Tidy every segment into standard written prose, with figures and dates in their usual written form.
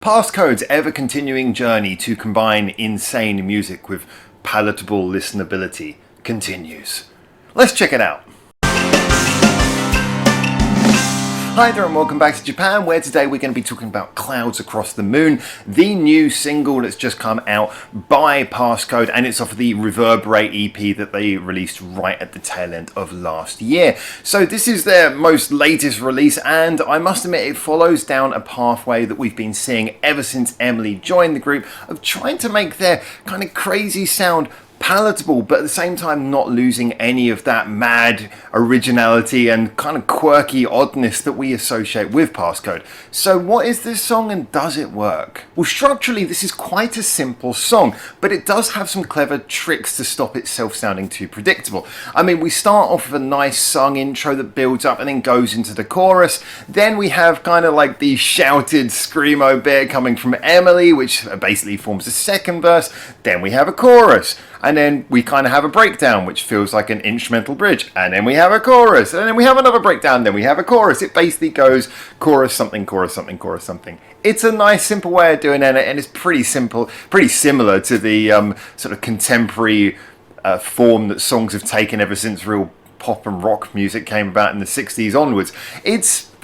Passcode's ever-continuing journey to combine insane music with palatable listenability continues. Let's check it out. Hi there and welcome back to Japan, where today we're going to be talking about Clouds Across the Moon, the new single that's just come out by Passcode, and it's off of the Reverberate EP that they released right at the tail end of last year. So this is their most latest release, and I must admit it follows down a pathway that we've been seeing ever since Emily joined the group, of trying to make their kind of crazy sound palatable, but at the same time not losing any of that mad originality and kind of quirky oddness that we associate with Passcode. So what is this song and does it work? Well, structurally this is quite a simple song, but it does have some clever tricks to stop itself sounding too predictable. I mean, we start off with a nice sung intro that builds up and then goes into the chorus. Then we have kind of like the shouted screamo bit coming from Emily, which basically forms the second verse. Then we have a chorus. And then we kind of have a breakdown, which feels like an instrumental bridge. And then we have a chorus. And then we have another breakdown. Then we have a chorus. It basically goes chorus something, chorus something, chorus something. It's a nice, simple way of doing it. And it's pretty simple, pretty similar to the sort of contemporary form that songs have taken ever since real pop and rock music came about in the 60s onwards.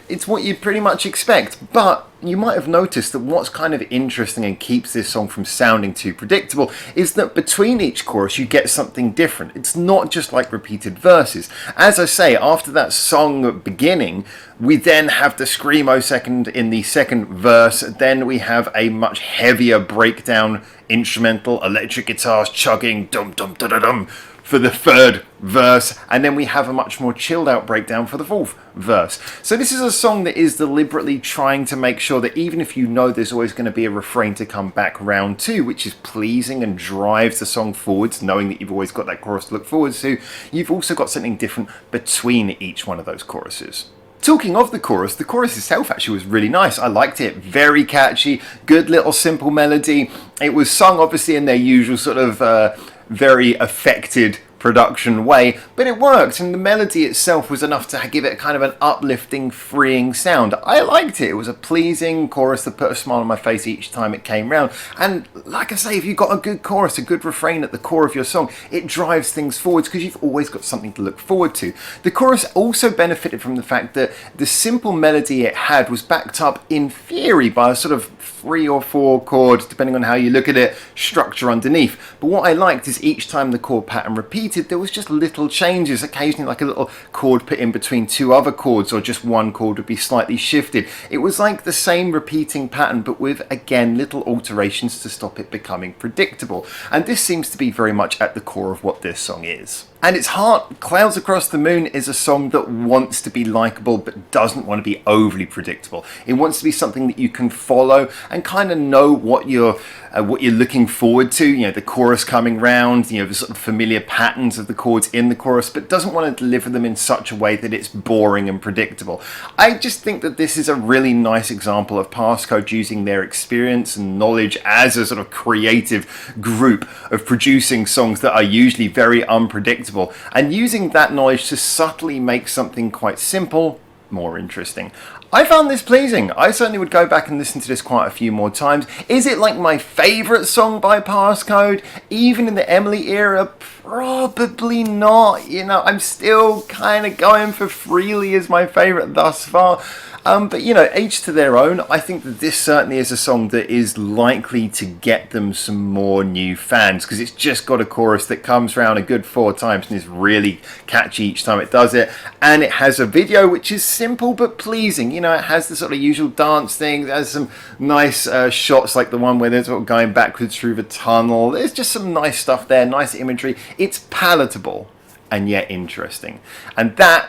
It's what you pretty much expect, but you might have noticed that what's kind of interesting and keeps this song from sounding too predictable is that between each chorus you get something different. It's not just like repeated verses. As I say, after that song beginning, we then have the screamo second in the second verse, then we have a much heavier breakdown instrumental, electric guitars chugging dum dum da da dum for the third verse, and then we have a much more chilled out breakdown for the fourth verse. So this is a song that is deliberately trying to make sure that even if you know there's always going to be a refrain to come back round to, which is pleasing and drives the song forwards, knowing that you've always got that chorus to look forwards to, you've also got something different between each one of those choruses. Talking of the chorus itself actually was really nice. I liked it. Very catchy, good little simple melody. It was sung obviously in their usual sort of very affected production way, but it worked, and the melody itself was enough to give it kind of an uplifting, freeing sound. I liked it. It was a pleasing chorus that put a smile on my face each time it came round. And like I say, if you've got a good chorus, a good refrain at the core of your song, it drives things forwards because you've always got something to look forward to. The chorus also benefited from the fact that the simple melody it had was backed up in theory by a sort of 3 or 4 chord, depending on how you look at it, structure underneath. But what I liked is each time the chord pattern repeated, there was just little changes, occasionally like a little chord put in between 2 other chords, or just one chord would be slightly shifted. It was like the same repeating pattern, but with, again, little alterations to stop it becoming predictable. And this seems to be very much at the core of what this song is. And its heart, Clouds Across the Moon, is a song that wants to be likeable but doesn't want to be overly predictable. It wants to be something that you can follow and kind of know what you're looking forward to. You know, the chorus coming round, you know, the sort of familiar patterns of the chords in the chorus, but doesn't want to deliver them in such a way that it's boring and predictable. I just think that this is a really nice example of Passcode using their experience and knowledge as a sort of creative group of producing songs that are usually very unpredictable, and using that knowledge to subtly make something quite simple more interesting. I found this pleasing. I certainly would go back and listen to this quite a few more times. Is it like my favourite song by Passcode? Even in the Emily era? Probably not. You know, I'm still kind of going for Freely as my favourite thus far. But you know, each to their own. I think that this certainly is a song that is likely to get them some more new fans, because it's just got a chorus that comes around a good 4 times and is really catchy each time it does it. And it has a video which is simple but pleasing. You know, it has the sort of usual dance thing. It has some nice shots like the one where they're sort of going backwards through the tunnel. There's just some nice stuff there, nice imagery. It's palatable and yet interesting. And that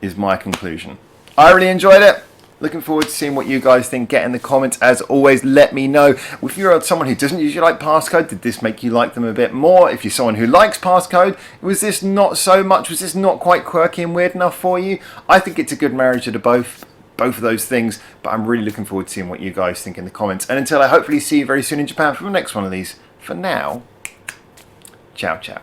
is my conclusion. I really enjoyed it. Looking forward to seeing what you guys think. Get in the comments. As always, let me know. If you're someone who doesn't usually like Passcode, did this make you like them a bit more? If you're someone who likes Passcode, was this not so much? Was this not quite quirky and weird enough for you? I think it's a good marriage of both of those things, but I'm really looking forward to seeing what you guys think in the comments. And until I hopefully see you very soon in Japan for the next one of these, for now, ciao ciao.